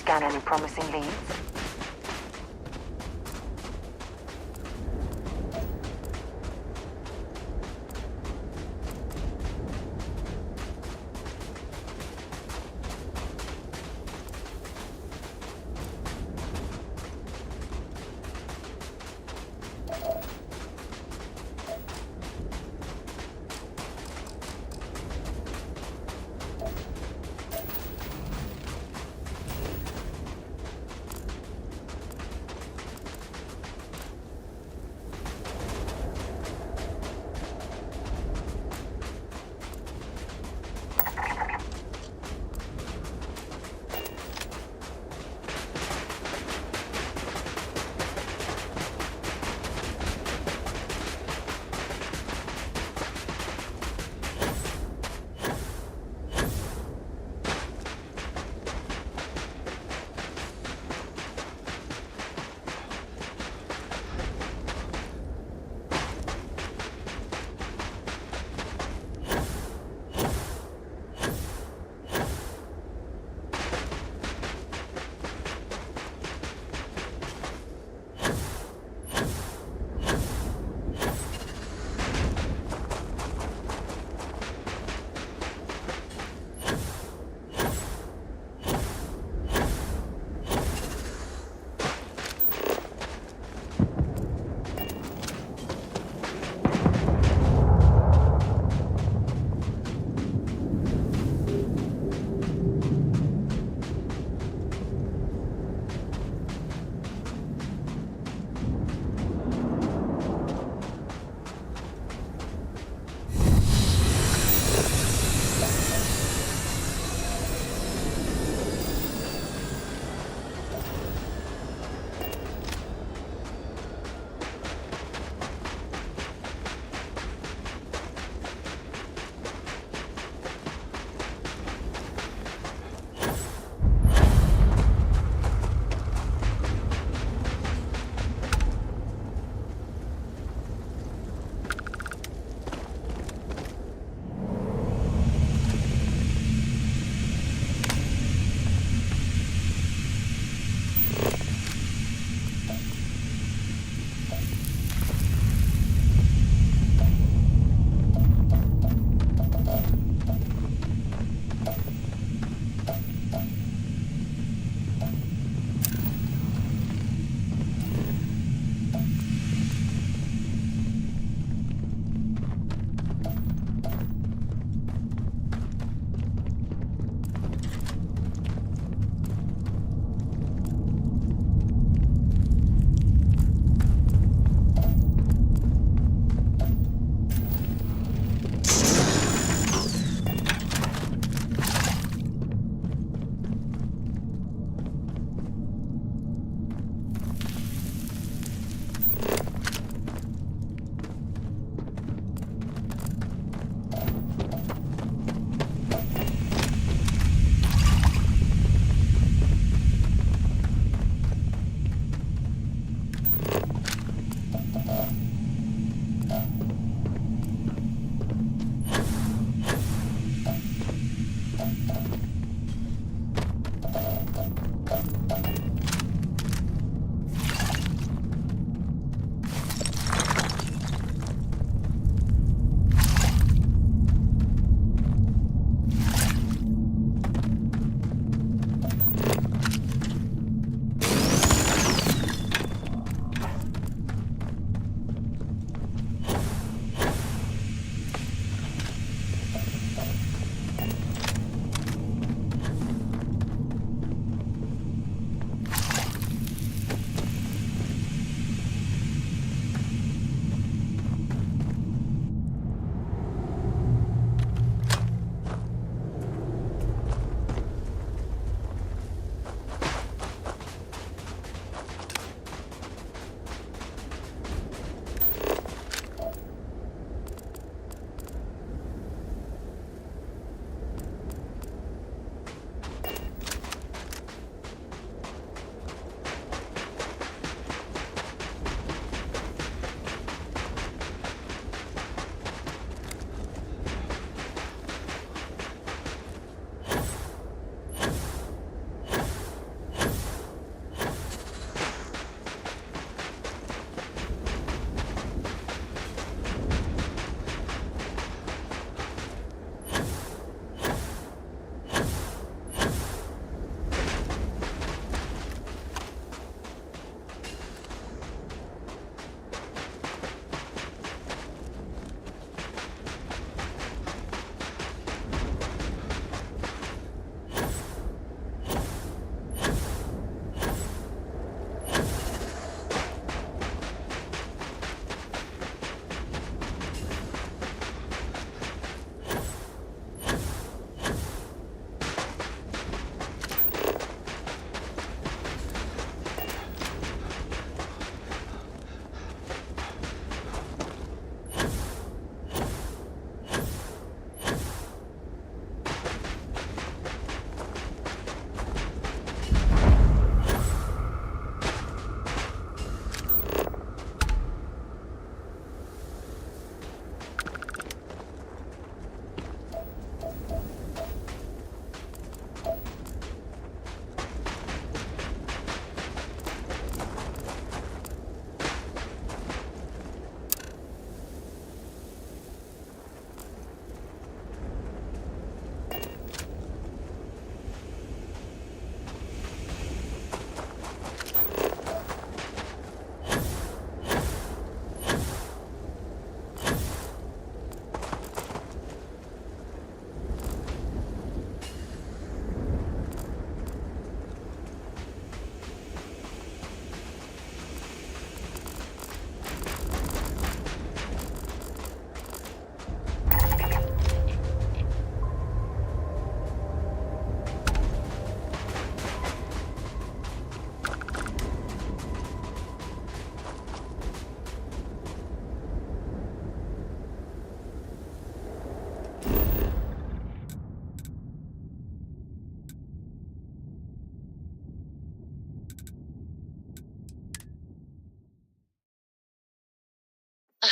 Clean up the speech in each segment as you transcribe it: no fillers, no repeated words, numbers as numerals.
Scan any promising leads?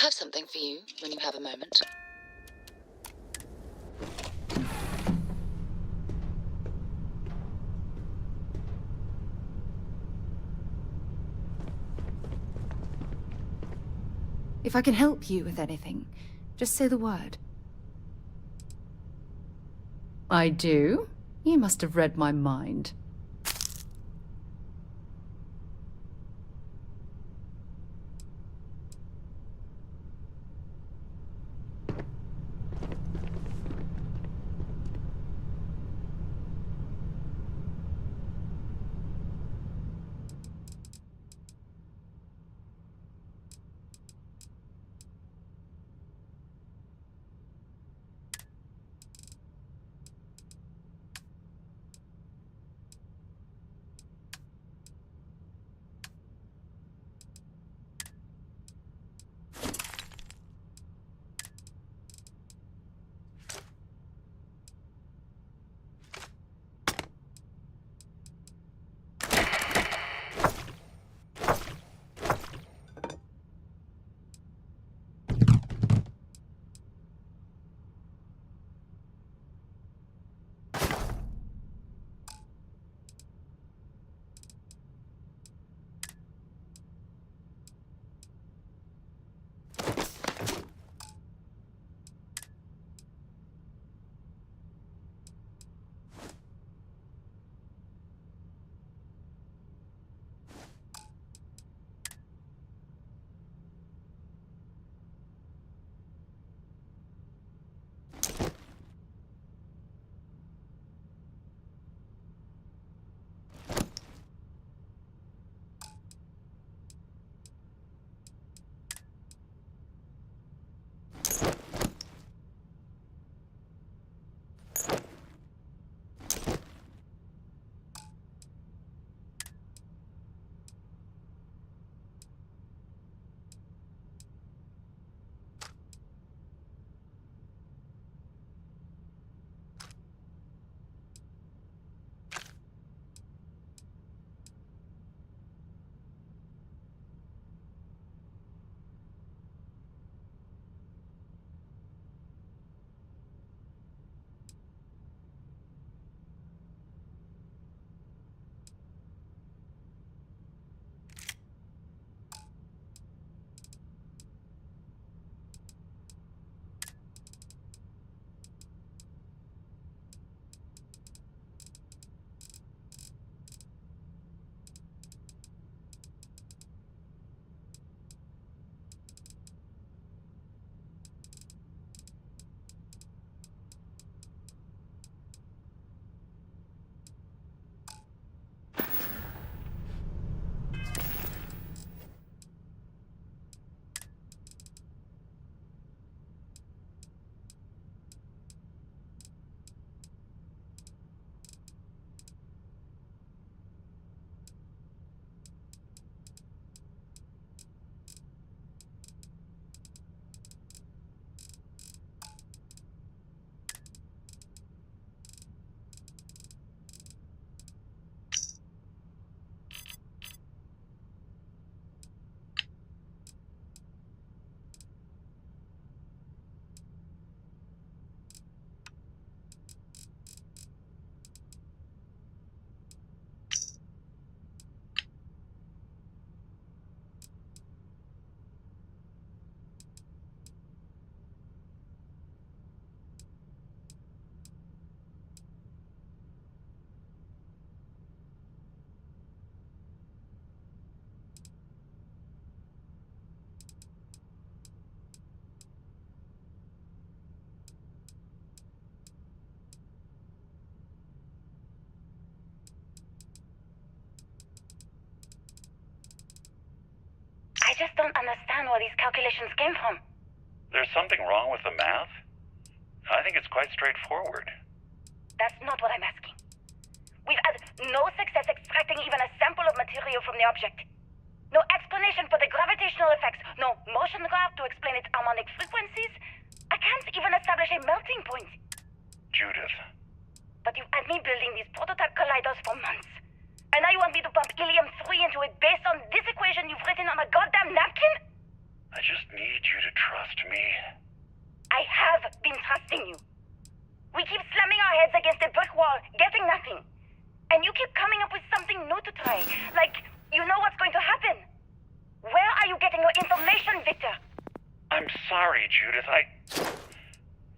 have something for you when you have a moment. If I can help you with anything, just say the word. I do? You must have read my mind. I just don't understand where these calculations came from. There's something wrong with the math? I think it's quite straightforward. That's not what I'm asking. We've had no success extracting even a sample of material from the object. No explanation for the gravitational effects, no motion graph to explain its harmonic frequencies. I can't even establish a melting point. Judith. But you've had me building these prototype colliders for months. And now you want me to pump helium-3 into it based on this equation you've written on a goddamn napkin? I just need you to trust me. I have been trusting you. We keep slamming our heads against a brick wall, getting nothing. And you keep coming up with something new to try. Like, you know what's going to happen. Where are you getting your information, Victor? I'm sorry, Judith.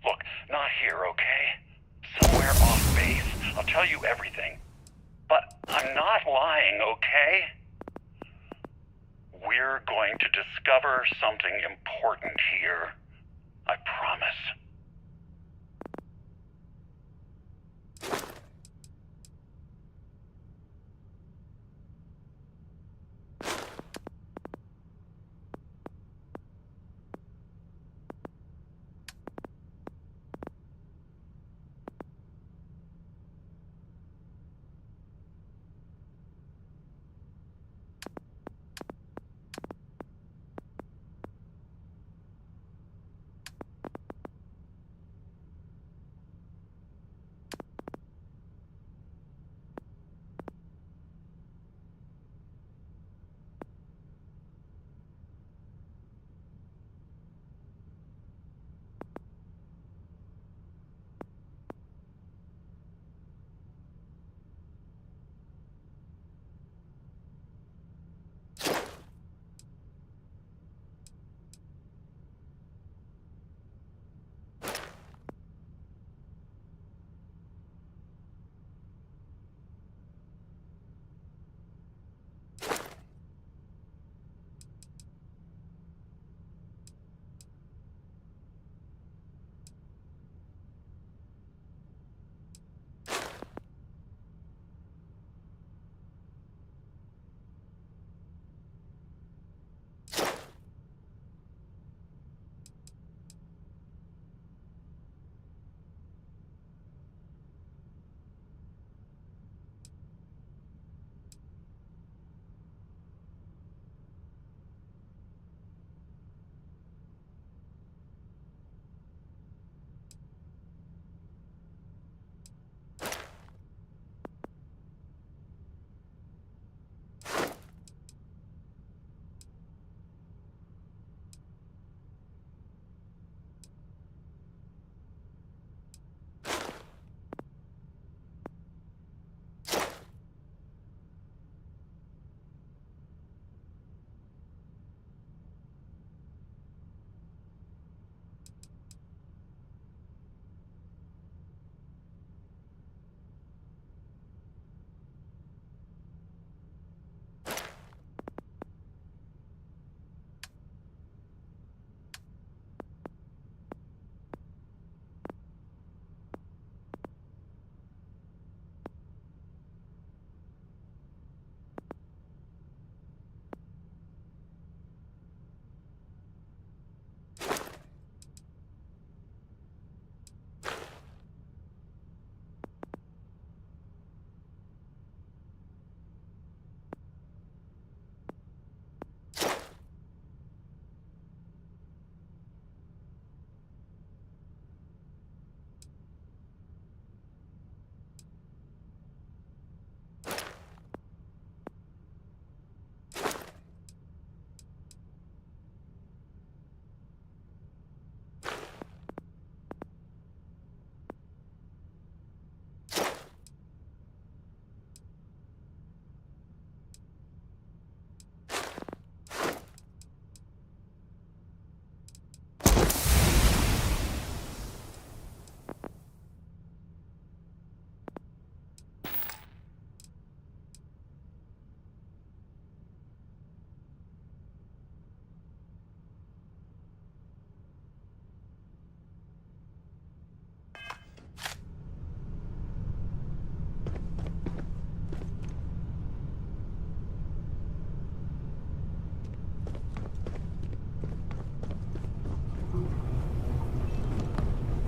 Look, not here, okay? Somewhere off base. I'll tell you everything. But I'm not lying, okay? We're going to discover something important here. I promise.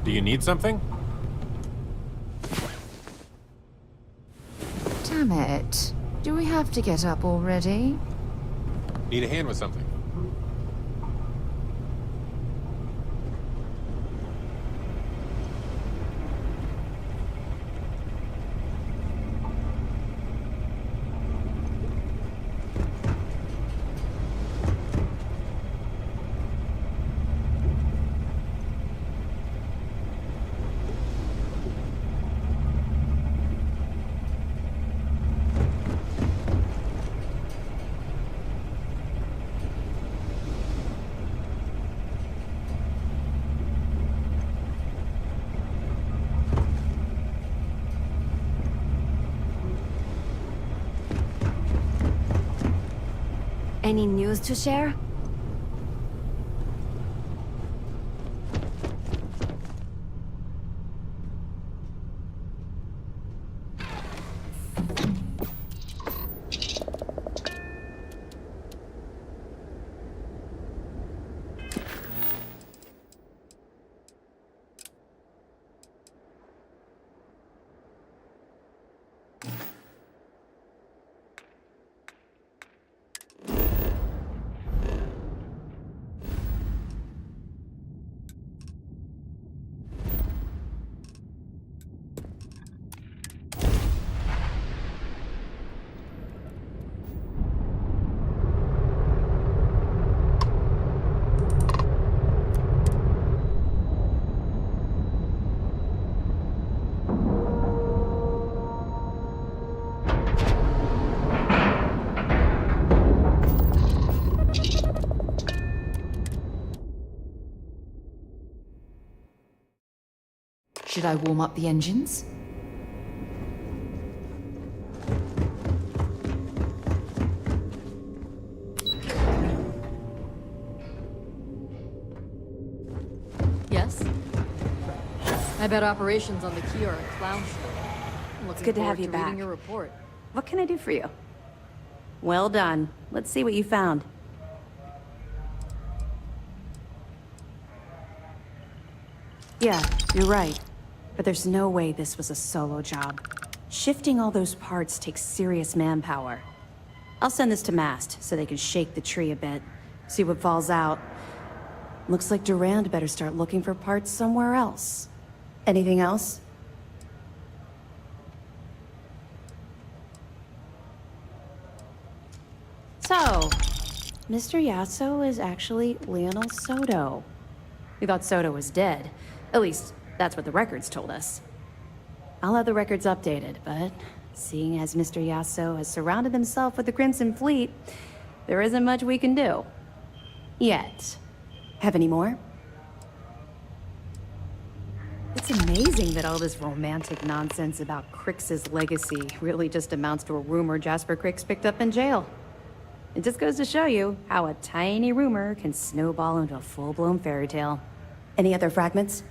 Do you need something? Damn it. Do we have to get up already? Need a hand with something? Any news to share? Should I warm up the engines? Yes? I bet operations on the key are a clown show. It's good to have you back. Reading your report. What can I do for you? Well done. Let's see what you found. Yeah, you're right. But there's no way this was a solo job. Shifting all those parts takes serious manpower. I'll send this to Mast so they can shake the tree a bit, see what falls out. Looks like Durand better start looking for parts somewhere else. Anything else? So, Mr. Yasso is actually Lionel Soto. We thought Soto was dead. At least, that's what the records told us. I'll have the records updated, but seeing as Mr. Yasso has surrounded himself with the Crimson Fleet, there isn't much we can do. Yet. Have any more? It's amazing that all this romantic nonsense about Crix's legacy really just amounts to a rumor Jasper Crix picked up in jail. It just goes to show you how a tiny rumor can snowball into a full-blown fairy tale. Any other fragments?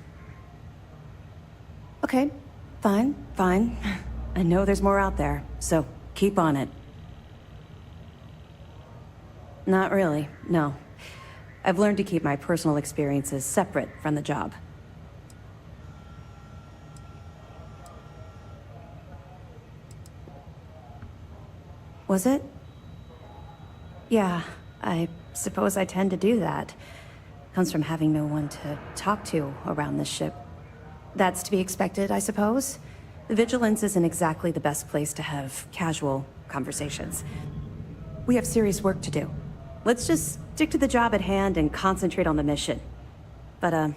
Okay, fine. I know there's more out there, so keep on it. Not really, no. I've learned to keep my personal experiences separate from the job. Was it? Yeah, I suppose I tend to do that. Comes from having no one to talk to around this ship. That's to be expected, I suppose. The Vigilance isn't exactly the best place to have casual conversations. We have serious work to do. Let's just stick to the job at hand and concentrate on the mission. But,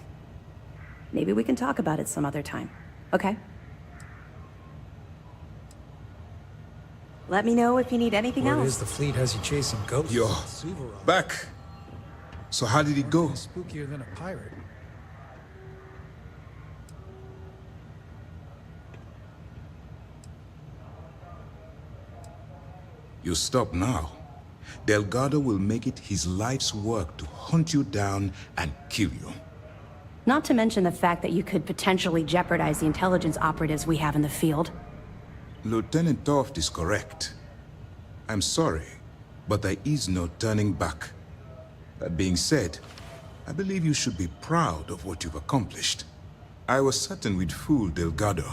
maybe we can talk about it some other time, okay? Let me know if you need anything Word else. is the fleet has you chasing ghosts. Yo, Suvorov. back. So how did it go? Spookier than a pirate. You stop now. Delgado will make it his life's work to hunt you down and kill you. Not to mention the fact that you could potentially jeopardize the intelligence operatives we have in the field. Lieutenant Toft is correct. I'm sorry, but there is no turning back. That being said, I believe you should be proud of what you've accomplished. I was certain we'd fool Delgado,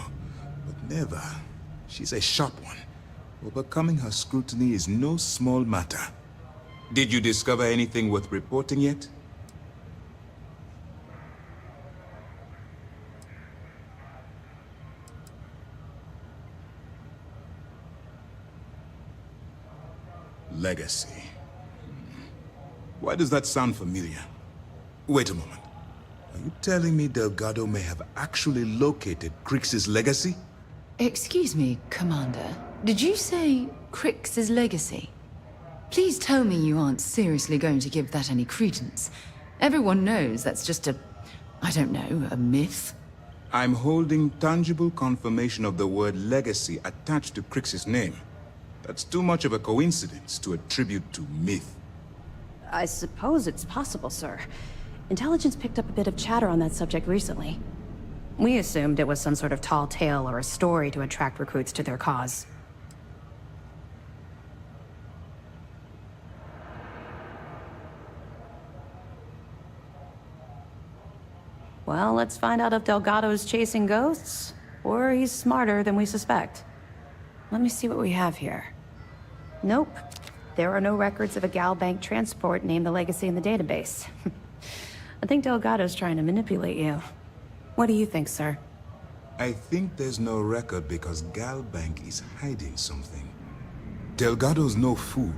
but never. She's a sharp one. Overcoming her scrutiny is no small matter. Did you discover anything worth reporting yet? Legacy. Why does that sound familiar? Wait a moment. Are you telling me Delgado may have actually located Crix's legacy? Excuse me, Commander. Did you say Crix's legacy? Please tell me you aren't seriously going to give that any credence. Everyone knows that's just I don't know, a myth. I'm holding tangible confirmation of the word legacy attached to Crix's name. That's too much of a coincidence to attribute to myth. I suppose it's possible, sir. Intelligence picked up a bit of chatter on that subject recently. We assumed it was some sort of tall tale or a story to attract recruits to their cause. Well, let's find out if Delgado's chasing ghosts, or he's smarter than we suspect. Let me see what we have here. Nope. There are no records of a Gal Bank transport named the Legacy in the database. I think Delgado's trying to manipulate you. What do you think, sir? I think there's no record because Gal Bank is hiding something. Delgado's no fool.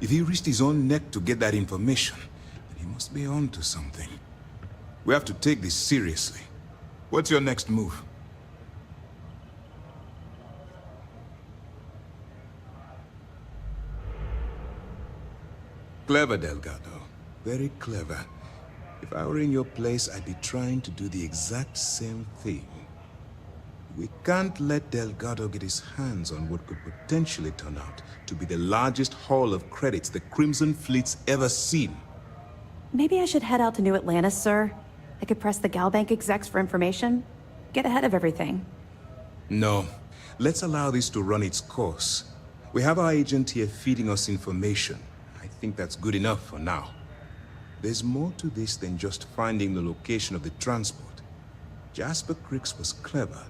If he risked his own neck to get that information, then he must be on to something. We have to take this seriously. What's your next move? Clever, Delgado. Very clever. If I were in your place, I'd be trying to do the exact same thing. We can't let Delgado get his hands on what could potentially turn out to be the largest haul of credits the Crimson Fleet's ever seen. Maybe I should head out to New Atlantis, sir. I could press the Gal Bank execs for information. Get ahead of everything. No. Let's allow this to run its course. We have our agent here feeding us information. I think that's good enough for now. There's more to this than just finding the location of the transport. Jasper Cricks was clever.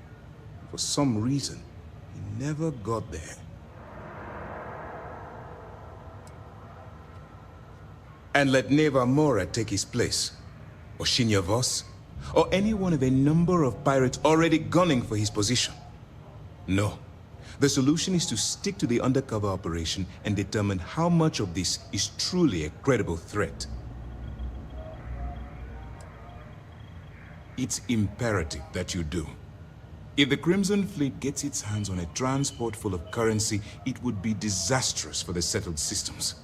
For some reason, he never got there. And let Neva Mora take his place. Or Shinya Voss. Or any one of a number of pirates already gunning for his position. No. The solution is to stick to the undercover operation and determine how much of this is truly a credible threat. It's imperative that you do. If the Crimson Fleet gets its hands on a transport full of currency, it would be disastrous for the settled systems.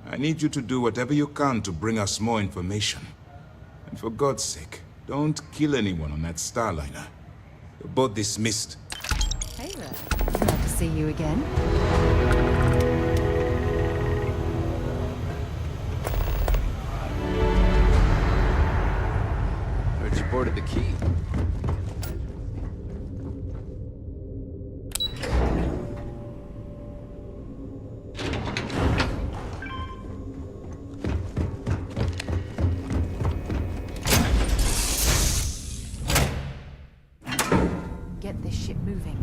I need you to do whatever you can to bring us more information. And for God's sake, don't kill anyone on that Starliner. You're both dismissed. Hey there. Glad to see you again. Heard you boarded the key. Get this ship moving.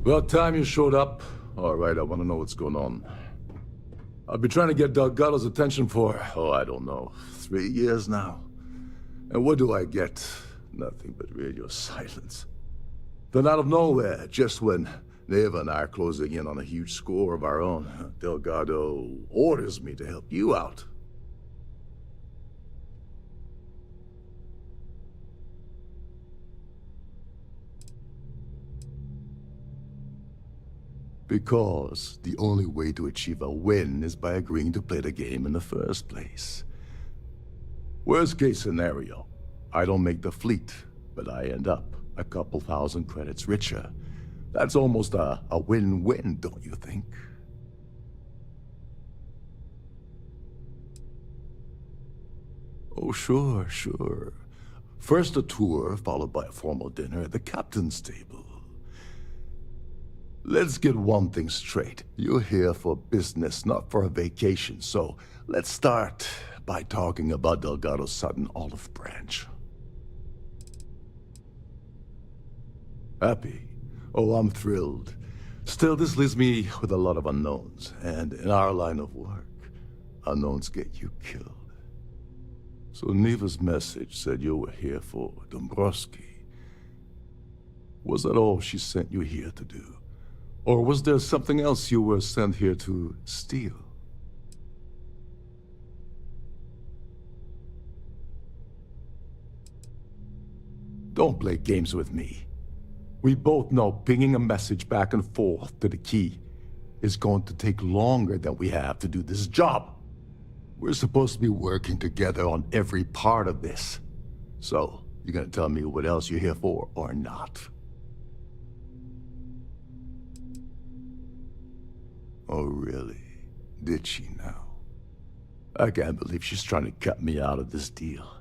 About time you showed up. All right, I want to know what's going on. I've been trying to get Delgado's attention for, I don't know, 3 years now. And what do I get? Nothing but radio silence. Then out of nowhere, just when Neva and I are closing in on a huge score of our own, Delgado orders me to help you out. Because the only way to achieve a win is by agreeing to play the game in the first place. Worst case scenario, I don't make the fleet, but I end up a couple thousand credits richer. That's almost a win-win, don't you think? Oh, sure. First a tour, followed by a formal dinner at the captain's table. Let's get one thing straight. You're here for business, not for a vacation, so let's start by talking about Delgado's sudden olive branch. Happy? Oh, I'm thrilled. Still, this leaves me with a lot of unknowns, and in our line of work, unknowns get you killed. So Neva's message said you were here for Dombrowski. Was that all she sent you here to do? Or was there something else you were sent here to steal? Don't play games with me. We both know pinging a message back and forth to the key is going to take longer than we have to do this job. We're supposed to be working together on every part of this. So, you gonna tell me what else you're here for or not? Oh, really? Did she now? I can't believe she's trying to cut me out of this deal.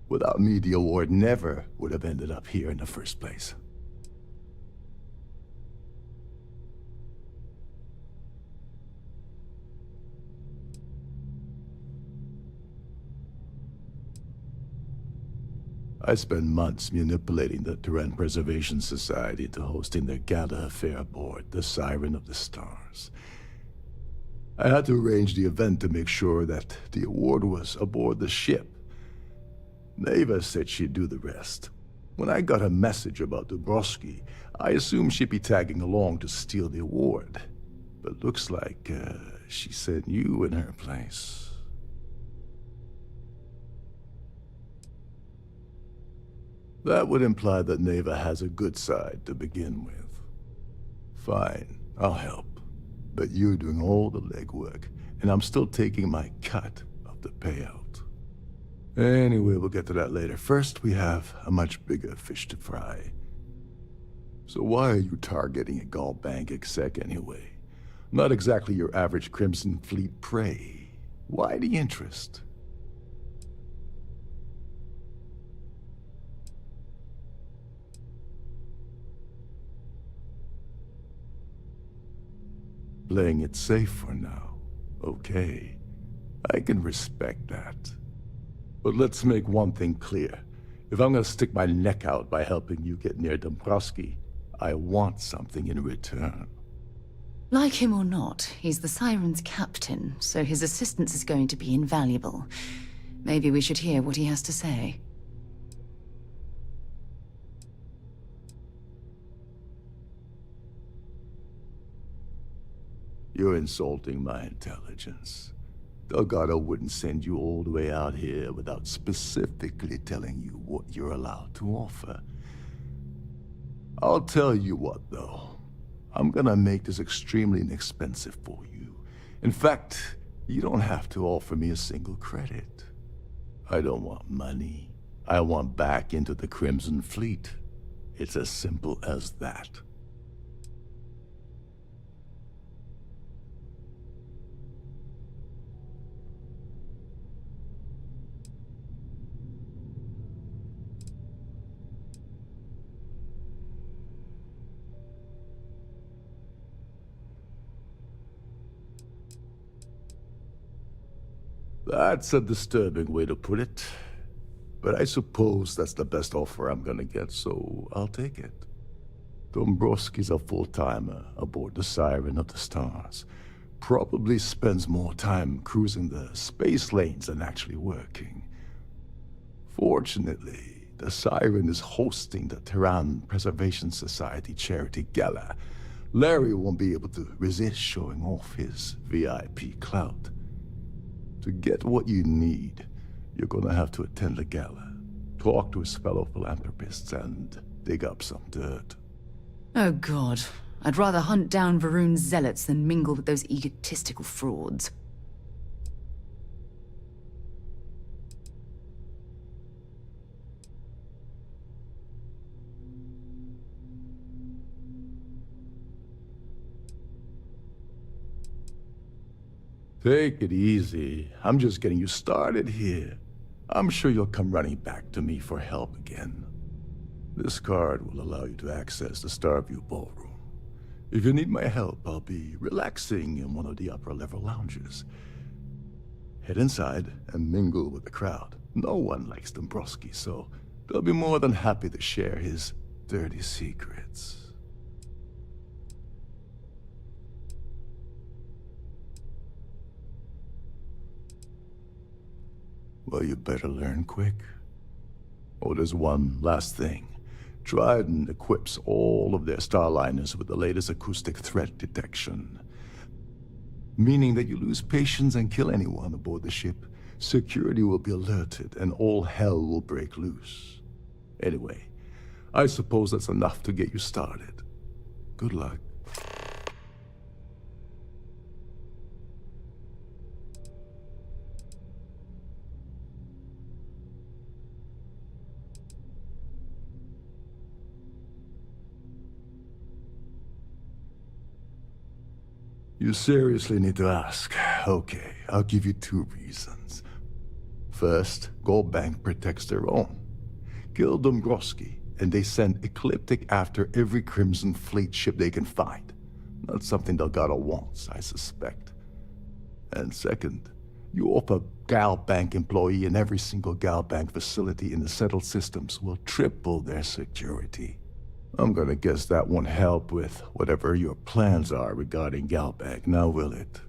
Without me, the award never would have ended up here in the first place. I spent months manipulating the Terran Preservation Society into hosting their gala affair aboard the Siren of the Stars. I had to arrange the event to make sure that the award was aboard the ship. Neva said she'd do the rest. When I got a message about Dombrowski, I assumed she'd be tagging along to steal the award. But looks like she sent you in her place. That would imply that Neva has a good side to begin with. Fine, I'll help. But you're doing all the legwork, and I'm still taking my cut of the payout. Anyway, we'll get to that later. First, we have a much bigger fish to fry. So why are you targeting a Gall Bank exec anyway? Not exactly your average Crimson Fleet prey. Why the interest? Playing it safe for now. Okay. I can respect that. But let's make one thing clear. If I'm gonna stick my neck out by helping you get near Dombrowski, I want something in return. Like him or not, he's the Siren's captain, so his assistance is going to be invaluable. Maybe we should hear what he has to say. You're insulting my intelligence. Delgado wouldn't send you all the way out here without specifically telling you what you're allowed to offer. I'll tell you what, though. I'm gonna make this extremely inexpensive for you. In fact, you don't have to offer me a single credit. I don't want money. I want back into the Crimson Fleet. It's as simple as that. That's a disturbing way to put it. But I suppose that's the best offer I'm gonna get, so I'll take it. Dombrowski's a full-timer aboard the Siren of the Stars. Probably spends more time cruising the space lanes than actually working. Fortunately, the Siren is hosting the Tehran Preservation Society charity gala. Larry won't be able to resist showing off his VIP clout. To get what you need, you're gonna have to attend the gala, talk to his fellow philanthropists, and dig up some dirt. Oh god. I'd rather hunt down Varun's zealots than mingle with those egotistical frauds. Take it easy. I'm just getting you started here. I'm sure you'll come running back to me for help again. This card will allow you to access the Starfield ballroom. If you need my help, I'll be relaxing in one of the upper-level lounges. Head inside and mingle with the crowd. No one likes Dombrowski, so they'll be more than happy to share his dirty secrets. Well, you better learn quick. Oh, there's one last thing. Trident equips all of their starliners with the latest acoustic threat detection. Meaning that you lose patience and kill anyone aboard the ship, security will be alerted and all hell will break loose. Anyway, I suppose that's enough to get you started. Good luck. You seriously need to ask. Okay, I'll give you 2 reasons. First, Gold Bank protects their own. Kill Dombrowski, and they send Ecliptic after every Crimson Fleet ship they can find. Not something Delgado wants, I suspect. And second, you offer Gal Bank employee in every single Gal Bank facility in the settled systems will triple their security. I'm gonna guess that won't help with whatever your plans are regarding Galbank, now will it?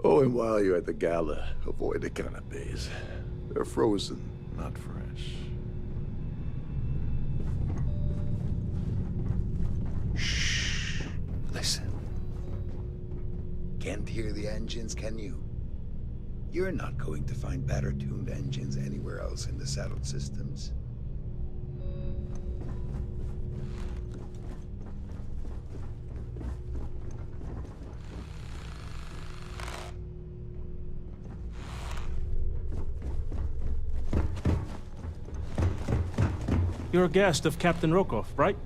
Oh, and while you're at the gala, avoid the canapes. They're frozen, not fresh. Shh. Listen. Can't hear the engines, can you? You're not going to find better-tuned engines anywhere else in the settled systems. You're a guest of Captain Rokov, right?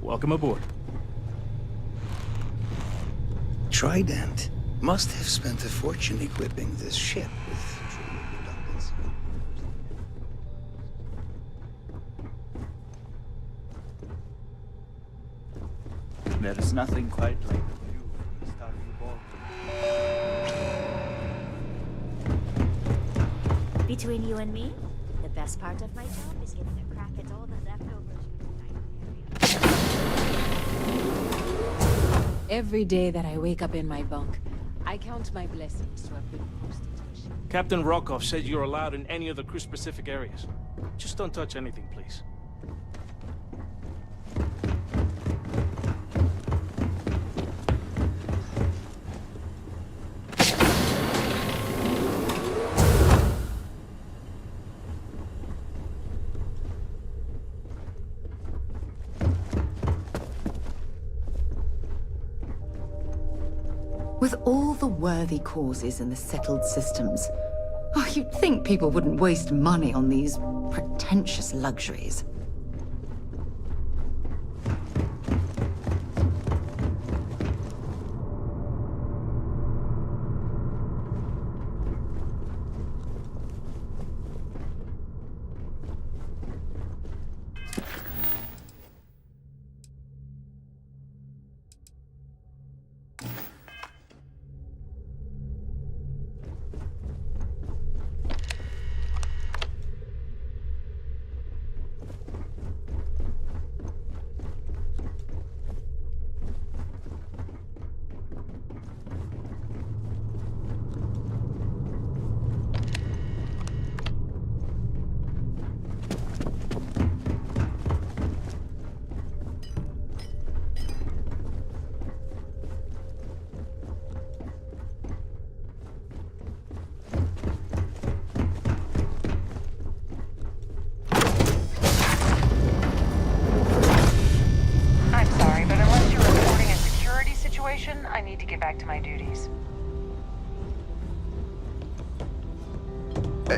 Welcome aboard. Trident must have spent a fortune equipping this ship with true redundancy. There is nothing quite like the view from the Starfield ballroom. Between you and me, the best part of my job is getting a crack at all the leftovers from the dining area. Every day that I wake up in my bunk, I count my blessings to have been posted to a ship. Captain Rokov said you're allowed in any of the crew-specific areas. Just don't touch anything, please. With all the worthy causes in the settled systems, you'd think people wouldn't waste money on these pretentious luxuries.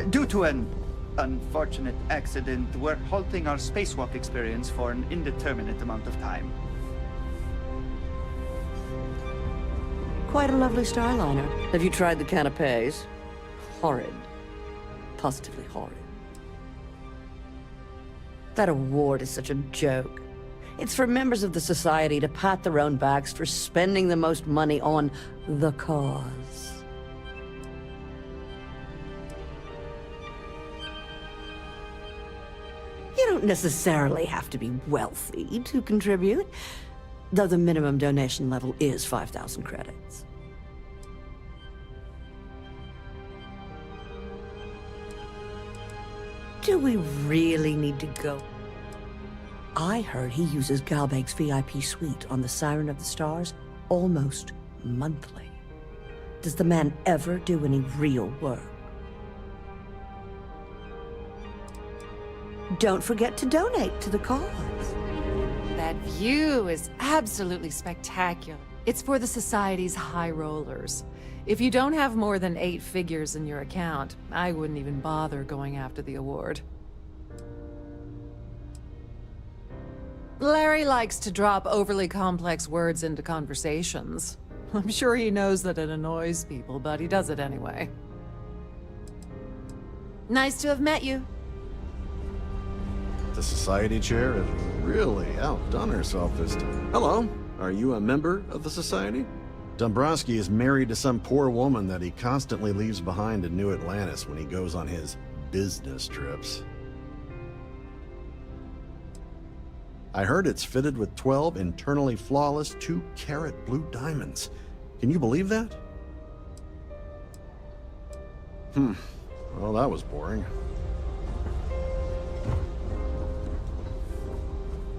Due to an unfortunate accident, we're halting our spacewalk experience for an indeterminate amount of time. Quite a lovely starliner. Have you tried the canapes? Horrid. Positively horrid. That award is such a joke. It's for members of the society to pat their own backs for spending the most money on the cause. You don't necessarily have to be wealthy to contribute, though the minimum donation level is 5,000 credits. Do we really need to go? I heard he uses Galbeg's VIP suite on the Siren of the Stars almost monthly. Does the man ever do any real work? Don't forget to donate to the cause. That view is absolutely spectacular. It's for the Society's high rollers. If you don't have more than 8 figures in your account, I wouldn't even bother going after the award. Larry likes to drop overly complex words into conversations. I'm sure he knows that it annoys people, but he does it anyway. Nice to have met you. The Society Chair has really outdone herself this time. Hello, are you a member of the Society? Dombrowski is married to some poor woman that he constantly leaves behind in New Atlantis when he goes on his business trips. I heard it's fitted with 12 internally flawless 2-carat blue diamonds. Can you believe that? Well, that was boring.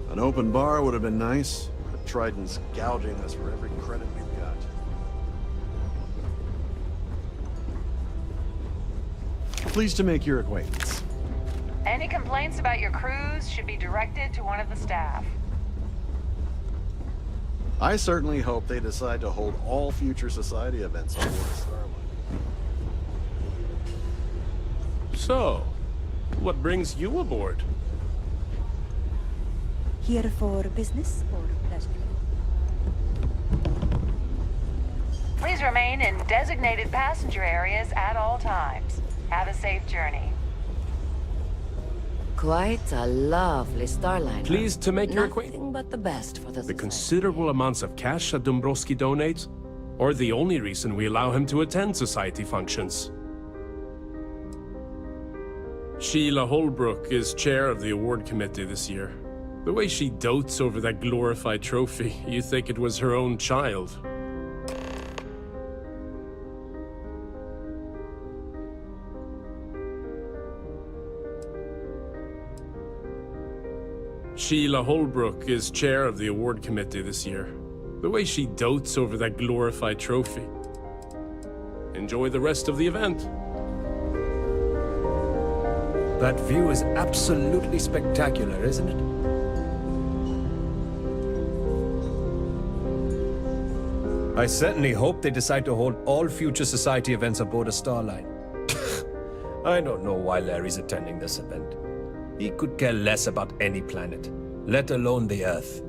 An open bar would have been nice, but Trident's gouging us for every credit we've got. Pleased to make your acquaintance. Any complaints about your cruise should be directed to one of the staff. I certainly hope they decide to hold all future Society events on board Starlight. So, what brings you aboard? Here for business or pleasure? Please remain in designated passenger areas at all times. Have a safe journey. Quite a lovely starliner. Pleased to make your acquaintance. Nothing but the best for the The considerable amounts of cash that Dombrowski donates are the only reason we allow him to attend society functions. Sheila Holbrook is chair of the award committee this year. The way she dotes over that glorified trophy, you think it was her own child. Sheila Holbrook is chair of the award committee this year. The way she dotes over that glorified trophy. Enjoy the rest of the event. That view is absolutely spectacular, isn't it? I certainly hope they decide to hold all future Society events aboard a Starline. I don't know why Larry's attending this event. He could care less about any planet, let alone the Earth.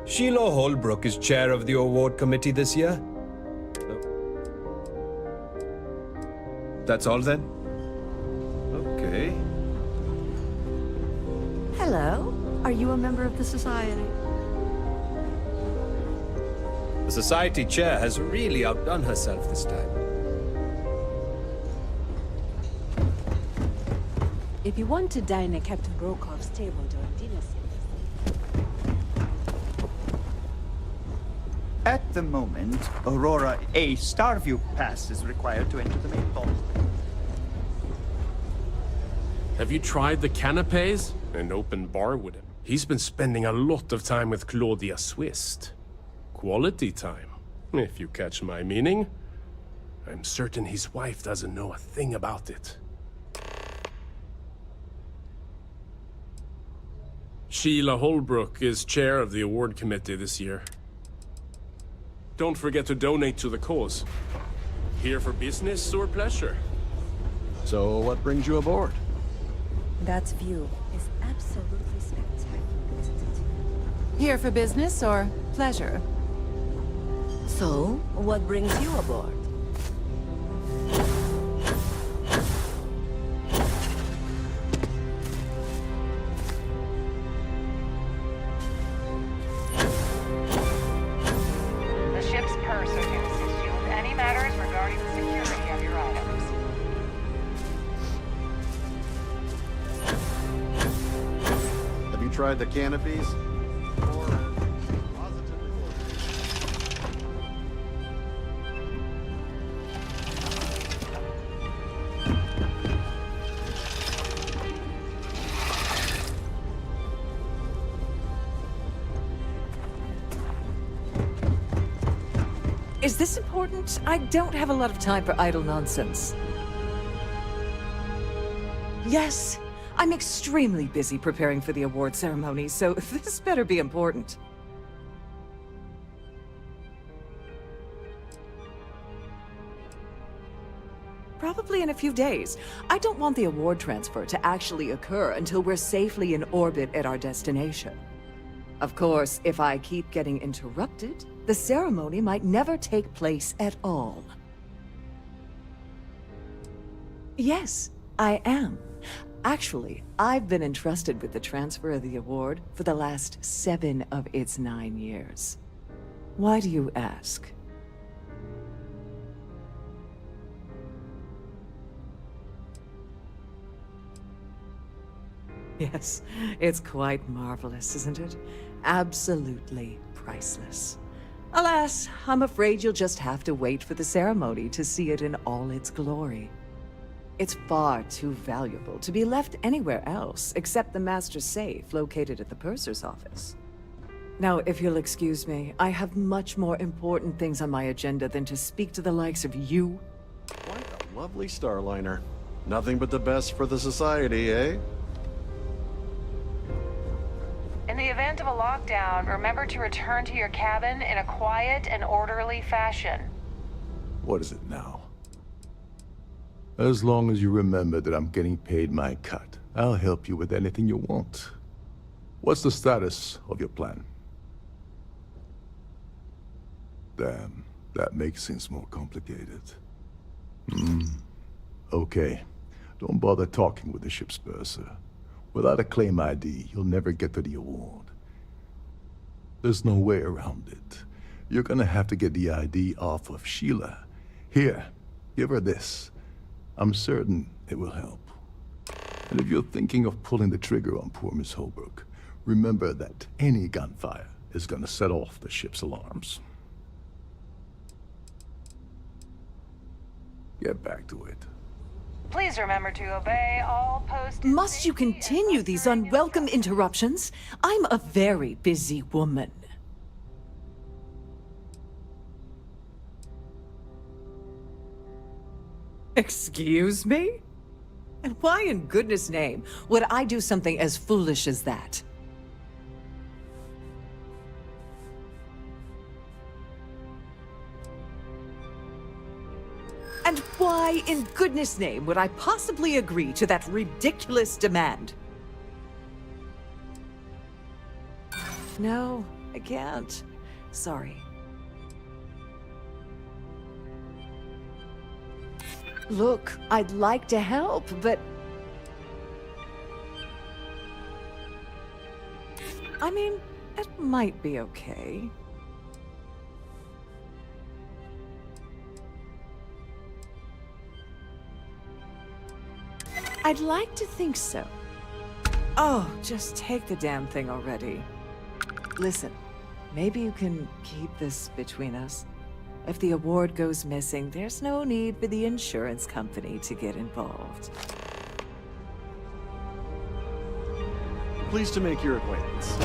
Sheila Holbrook is chair of the award committee this year. That's all then? Okay. Hello. Are you a member of the Society? The Society chair has really outdone herself this time. If you want to dine at Captain Brokov's table during dinner service. At the moment, Aurora, a Starview pass is required to enter the main vault. Have you tried the canapes? An open bar with him. He's been spending a lot of time with Claudia Swist. Quality time, if you catch my meaning. I'm certain his wife doesn't know a thing about it. Sheila Holbrook is chair of the award committee this year. Don't forget to donate to the cause. Here for business or pleasure? So, what brings you aboard? That view is absolutely spectacular, isn't it? Here for business or pleasure? So, what brings you aboard? The ship's purser can assist you with any matters regarding the security of your items. Have you tried the canopies? Is this important? I don't have a lot of time for idle nonsense. Yes, I'm extremely busy preparing for the award ceremony, so this better be important. Probably in a few days. I don't want the award transfer to actually occur until we're safely in orbit at our destination. Of course, if I keep getting interrupted, the ceremony might never take place at all. Yes, I am. Actually, I've been entrusted with the transfer of the award for the last 7 of its 9 years. Why do you ask? Yes, it's quite marvelous, isn't it? Absolutely priceless. Alas, I'm afraid you'll just have to wait for the ceremony to see it in all its glory. It's far too valuable to be left anywhere else except the master's safe located at the purser's office. Now, if you'll excuse me, I have much more important things on my agenda than to speak to the likes of you. Quite a lovely starliner. Nothing but the best for the society, eh? In the event of a lockdown, remember to return to your cabin in a quiet and orderly fashion. What is it now? As long as you remember that I'm getting paid my cut, I'll help you with anything you want. What's the status of your plan? Damn, that makes things more complicated. Okay, don't bother talking with the ship's purser. Without a claim ID, you'll never get to the award. There's no way around it. You're gonna have to get the ID off of Sheila. Here, give her this. I'm certain it will help. And if you're thinking of pulling the trigger on poor Miss Holbrook, remember that any gunfire is gonna set off the ship's alarms. Get back to it. Please remember to obey all post. Must you continue these unwelcome interruptions? I'm a very busy woman. Excuse me? And why in goodness name would I do something as foolish as that? And why in goodness name would I possibly agree to that ridiculous demand? No, I can't. Sorry. Look, I'd like to help, but... I mean, it might be okay. I'd like to think so. Oh, just take the damn thing already. Listen, maybe you can keep this between us. If the award goes missing, there's no need for the insurance company to get involved. Pleased to make your acquaintance.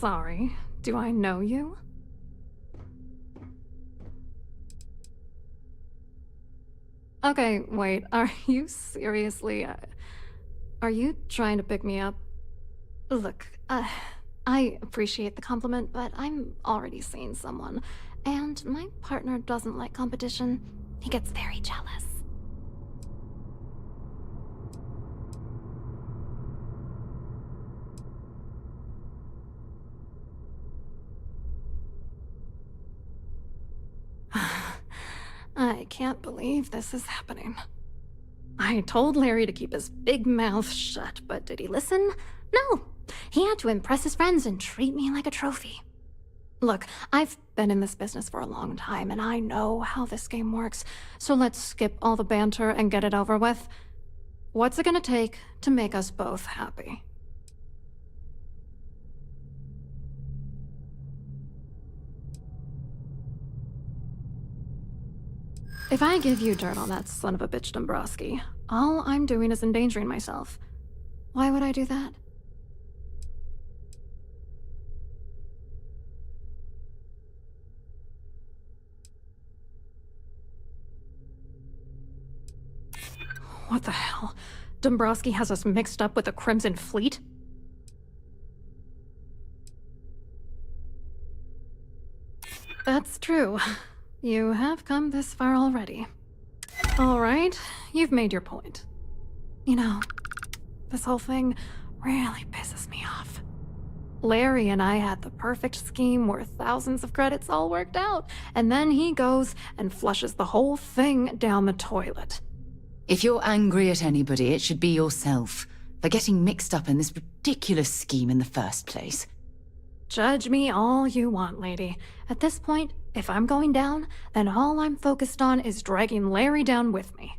sorry. Do I know you? Okay, wait. Are you seriously... are you trying to pick me up? Look, I appreciate the compliment, but I'm already seeing someone. And my partner doesn't like competition. He gets very jealous. I can't believe this is happening. I told Larry to keep his big mouth shut, but did he listen? No! He had to impress his friends and treat me like a trophy. Look, I've been in this business for a long time, and I know how this game works, so let's skip all the banter and get it over with. What's it gonna take to make us both happy? If I give you dirt on that son of a bitch Dombrowski, all I'm doing is endangering myself. Why would I do that? What the hell? Dombrowski has us mixed up with the Crimson Fleet? That's true. You have come this far already. All right, you've made your point. You know, this whole thing really pisses me off. Larry and I had the perfect scheme where thousands of credits all worked out, and then he goes and flushes the whole thing down the toilet. If you're angry at anybody, it should be yourself for getting mixed up in this ridiculous scheme in the first place. Judge me all you want, lady. At this point, if I'm going down, then all I'm focused on is dragging Larry down with me.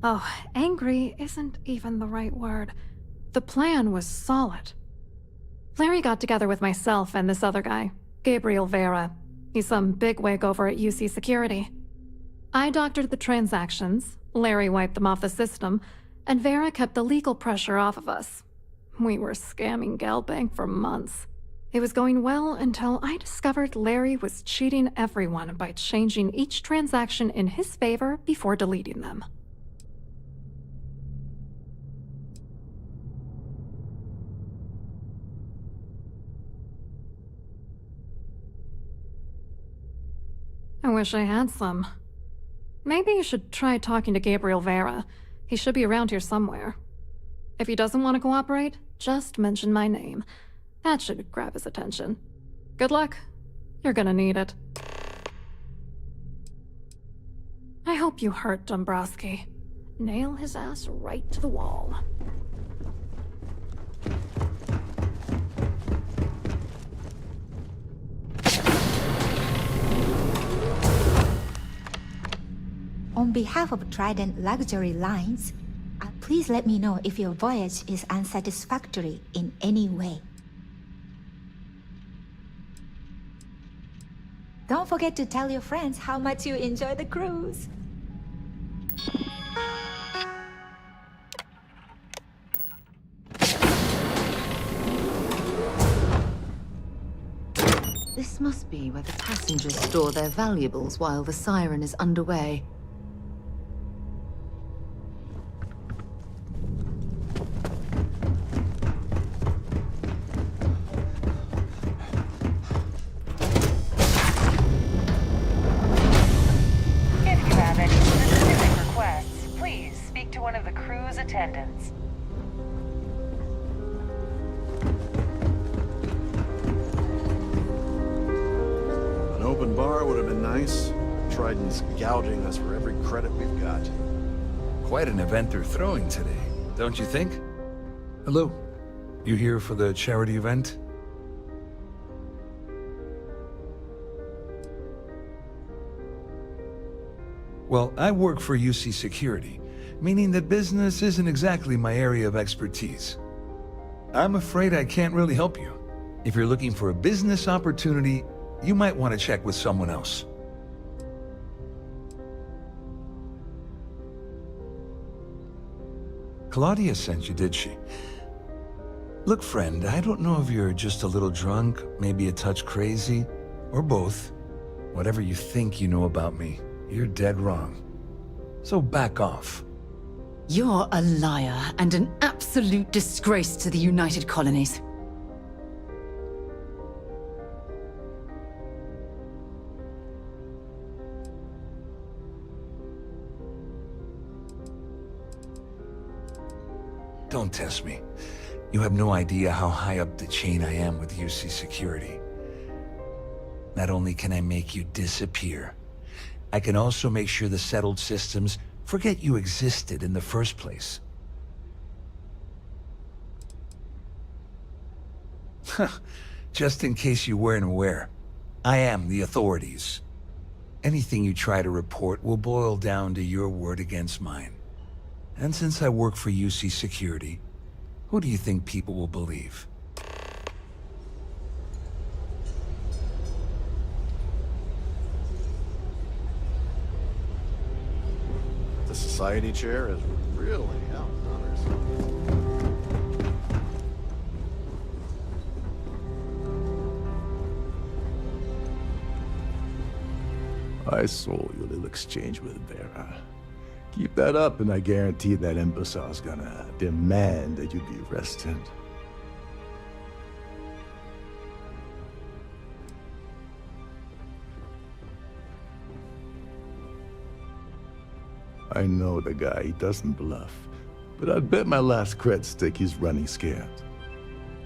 Oh, angry isn't even the right word. The plan was solid. Larry got together with myself and this other guy, Gabriel Vera. He's some bigwig over at UC Security. I doctored the transactions, Larry wiped them off the system, and Vera kept the legal pressure off of us. We were scamming Galbank for months. It was going well until I discovered Larry was cheating everyone by changing each transaction in his favor before deleting them. I wish I had some. Maybe you should try talking to Gabriel Vera. He should be around here somewhere. If he doesn't want to cooperate, just mention my name. That should grab his attention. Good luck. You're gonna need it. I hope you hurt Dombrowski. Nail his ass right to the wall. On behalf of Trident Luxury Lines, please let me know if your voyage is unsatisfactory in any way. Don't forget to tell your friends how much you enjoy the cruise. This must be where the passengers store their valuables while the siren is underway. Attendants. An open bar would have been nice. Trident's gouging us for every credit we've got. Quite an event they're throwing today, don't you think? Hello. You here for the charity event? Well, I work for UC Security, meaning that business isn't exactly my area of expertise. I'm afraid I can't really help you. If you're looking for a business opportunity, You might want to check with someone else. Claudia sent you, did she? Look, friend, I don't know if you're just a little drunk, maybe a touch crazy, or both. Whatever you think you know about me, you're dead wrong. So back off. You're a liar and an absolute disgrace to the United Colonies. Don't test me. You have no idea how high up the chain I am with UC security. Not only can I make you disappear, I can also make sure the settled systems forget you existed in the first place. Just in case you weren't aware, I am the authorities. Anything you try to report will boil down to your word against mine. And since I work for UC Security, who do you think people will believe? The society chair is really outdone herself. I saw your little exchange with Vera. Keep that up, and I guarantee that imbecile's gonna demand that you be arrested. I know the guy, he doesn't bluff. But I'd bet my last cred stick he's running scared.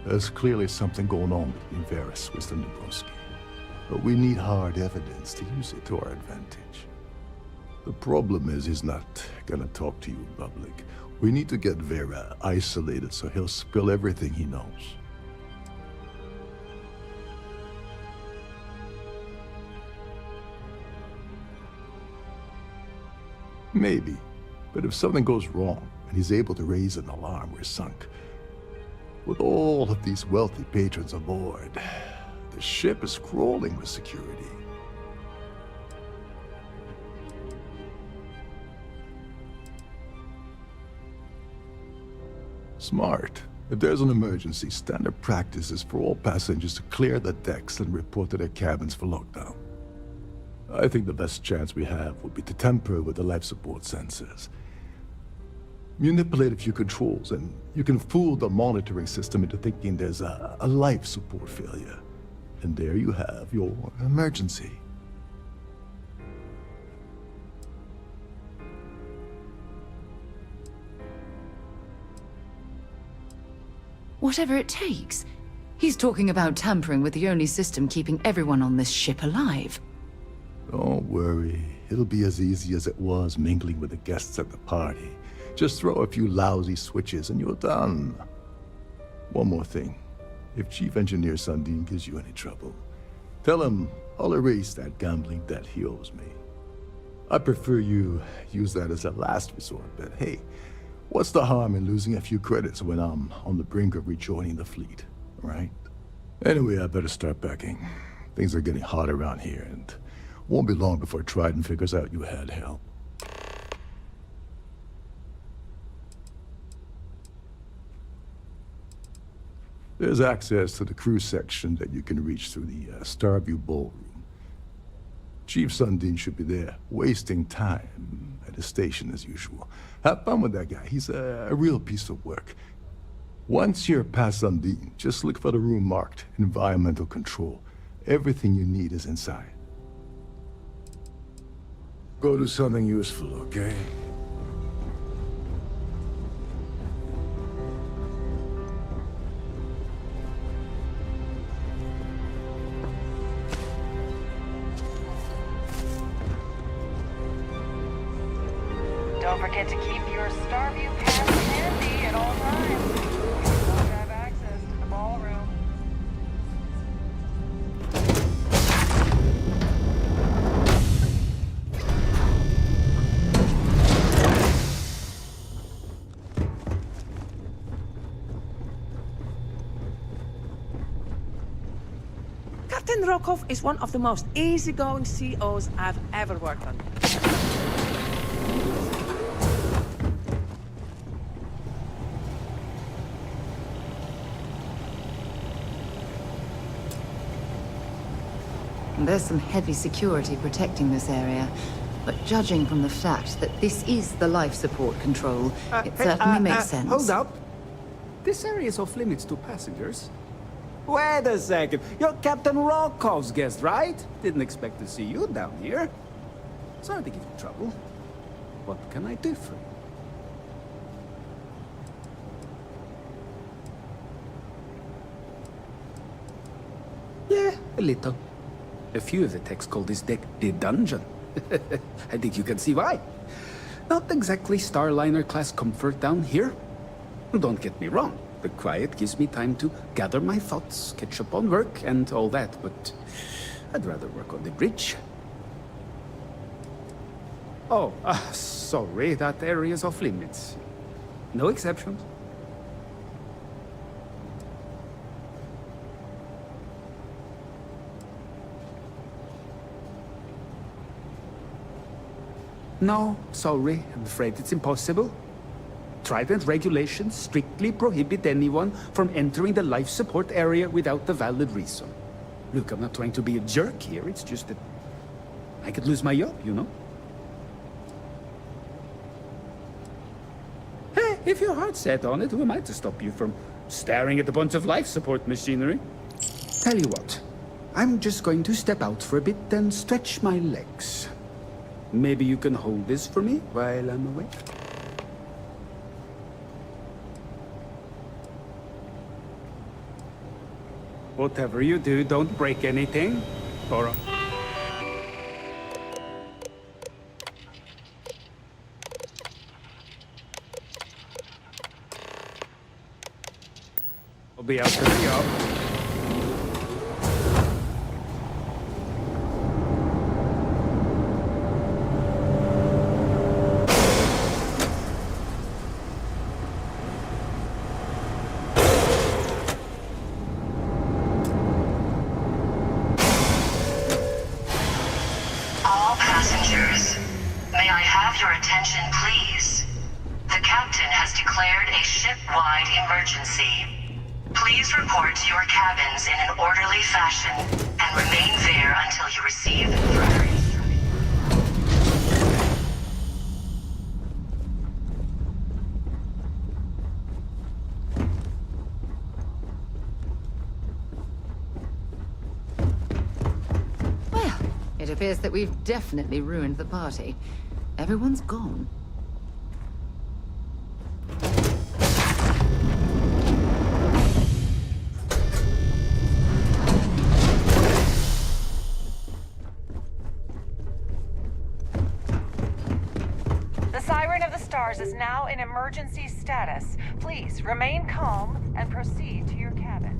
There's clearly something going on between Vera, Swiss, and Dombrowski. But we need hard evidence to use it to our advantage. The problem is he's not gonna talk to you in public. We need to get Vera isolated so he'll spill everything he knows. Maybe, but if something goes wrong and he's able to raise an alarm, we're sunk. With all of these wealthy patrons aboard, the ship is crawling with security. Smart. If there's an emergency, standard practice is for all passengers to clear the decks and report to their cabins for lockdown. I think the best chance we have would be to tamper with the life support sensors. Manipulate a few controls, and you can fool the monitoring system into thinking there's a life support failure. And there you have your emergency. Whatever it takes. He's talking about tampering with the only system keeping everyone on this ship alive. Don't worry. It'll be as easy as it was mingling with the guests at the party. Just throw a few lousy switches and you're done. One more thing. If Chief Engineer Sundin gives you any trouble, tell him I'll erase that gambling debt he owes me. I prefer you use that as a last resort, but hey, what's the harm in losing a few credits when I'm on the brink of rejoining the fleet, right? Anyway, I better start packing. Things are getting hot around here, and won't be long before Trident figures out you had help. There's access to the crew section that you can reach through the Starview Ballroom. Chief Sundin should be there, wasting time at his station as usual. Have fun with that guy. He's a real piece of work. Once you're past Sundin, just look for the room marked Environmental Control. Everything you need is inside. Go do something useful, okay? Don't forget to keep your Starview pass handy at all times. You don't have access to the ballroom. Captain Rokov is one of the most easygoing COs I've ever worked on. There's some heavy security protecting this area, but judging from the fact that this is the life support control, it certainly makes sense. Hold up. This area is off limits to passengers. Wait a second. You're Captain Rokov's guest, right? Didn't expect to see you down here. Sorry to give you trouble. What can I do for you? Yeah, a little. A few of the techs call this deck the dungeon. I think you can see why. Not exactly Starliner class comfort down here. Don't get me wrong. The quiet gives me time to gather my thoughts, catch up on work, and all that, but I'd rather work on the bridge. Oh, sorry, that area's off limits. No exceptions. No, sorry, I'm afraid it's impossible. Trident regulations strictly prohibit anyone from entering the life support area without a valid reason. Look, I'm not trying to be a jerk here, it's just that I could lose my job, you know? Hey, if your heart's set on it, who am I to stop you from staring at a bunch of life support machinery? Tell you what, I'm just going to step out for a bit and stretch my legs. Maybe you can hold this for me while I'm away? Whatever you do, don't break anything. Or... I'll be out to the job. It appears that we've definitely ruined the party. Everyone's gone. The Siren of the Stars is now in emergency status. Please remain calm and proceed to your cabin.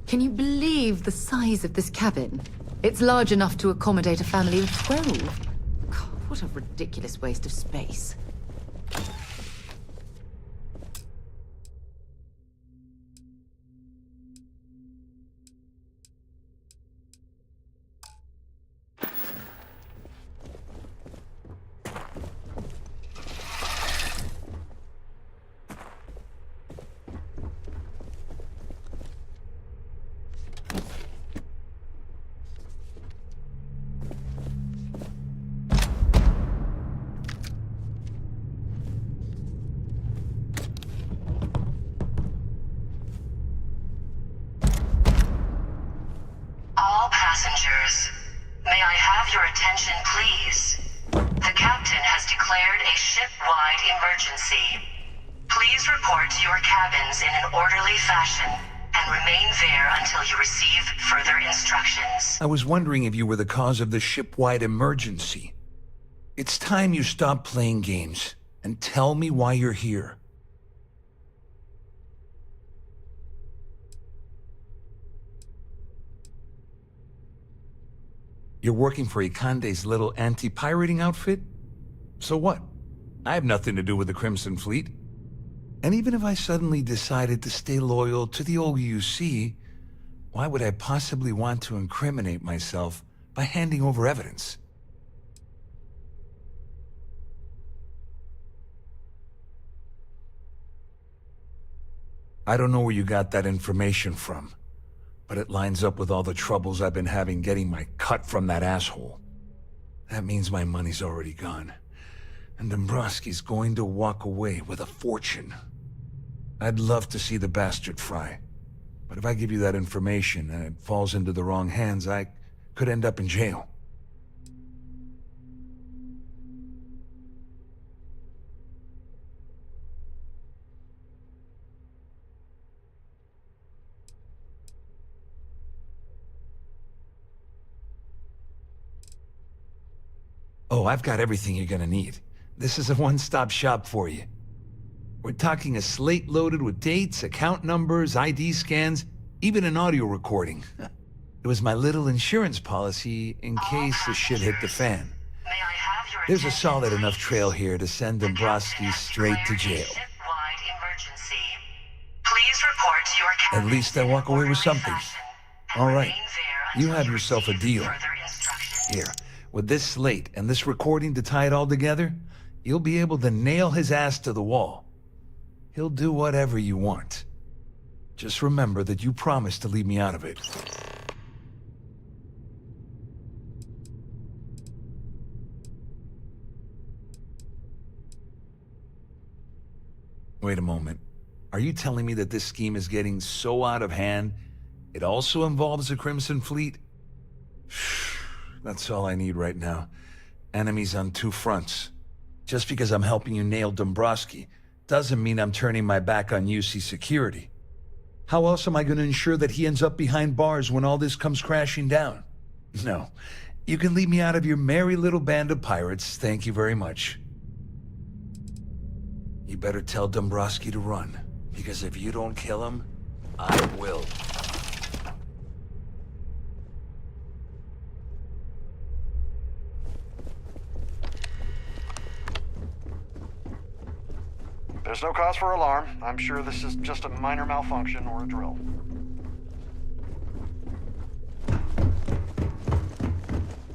Can you believe the size of this cabin? It's large enough to accommodate a family of 12. God, what a ridiculous waste of space. Passengers, may I have your attention, please? The captain has declared a ship-wide emergency. Please report to your cabins in an orderly fashion and remain there until you receive further instructions. I was wondering if you were the cause of the ship-wide emergency. It's time you stop playing games and tell me why you're here. You're working for Ikande's little anti-pirating outfit? So what? I have nothing to do with the Crimson Fleet. And even if I suddenly decided to stay loyal to the old UC, why would I possibly want to incriminate myself by handing over evidence? I don't know where you got that information from, but it lines up with all the troubles I've been having getting my cut from that asshole. That means my money's already gone, and Dombrowski's going to walk away with a fortune. I'd love to see the bastard fry, but if I give you that information and it falls into the wrong hands, I could end up in jail. Oh, I've got everything you're gonna need. This is a one-stop shop for you. We're talking a slate loaded with dates, account numbers, ID scans, even an audio recording. It was my little insurance policy in case the shit hit the fan. There's a solid enough trail here to send Dombrowski straight to jail. At least I walk away with something. All right, you have yourself a deal. Here, with this slate and this recording to tie it all together, you'll be able to nail his ass to the wall. He'll do whatever you want. Just remember that you promised to leave me out of it. Wait a moment. Are you telling me that this scheme is getting so out of hand, it also involves the Crimson Fleet? That's all I need right now. Enemies on two fronts. Just because I'm helping you nail Dombrowski doesn't mean I'm turning my back on UC security. How else am I going to ensure that he ends up behind bars when all this comes crashing down? No. You can leave me out of your merry little band of pirates, thank you very much. You better tell Dombrowski to run, because if you don't kill him, I will. There's no cause for alarm. I'm sure this is just a minor malfunction or a drill.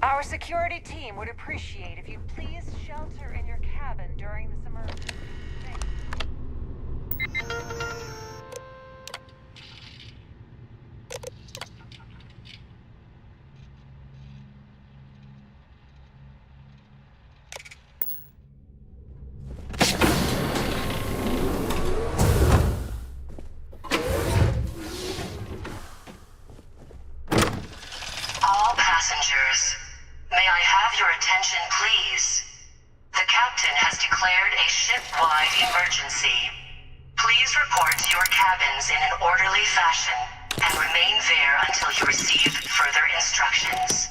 Our security team would appreciate if you'd please shelter in your cabin during this emergency. Passengers, may I have your attention, please? The captain has declared a ship-wide emergency. Please report to your cabins in an orderly fashion and remain there until you receive further instructions.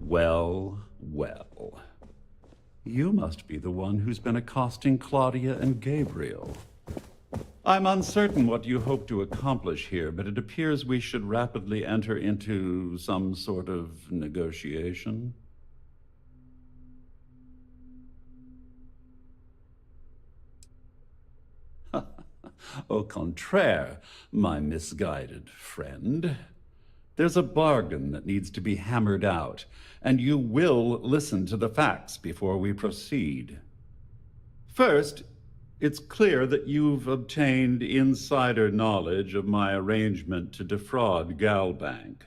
Well, well. You must be the one who's been accosting Claudia and Gabriel. I'm uncertain what you hope to accomplish here, but it appears we should rapidly enter into some sort of negotiation. Au contraire, my misguided friend. There's a bargain that needs to be hammered out, and you will listen to the facts before we proceed. First, it's clear that you've obtained insider knowledge of my arrangement to defraud Galbank.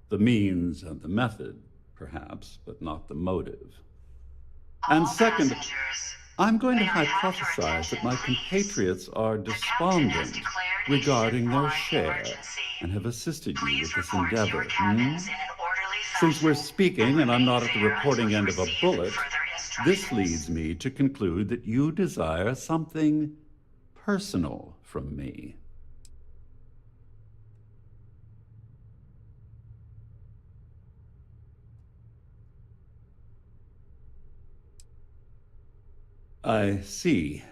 The means and the method, perhaps, but not the motive. And second, I'm going to hypothesize that my compatriots are despondent regarding their share and have assisted you with this endeavor. Since we're speaking and I'm not at the reporting end of a bullet, this leads me to conclude that you desire something personal from me. I see.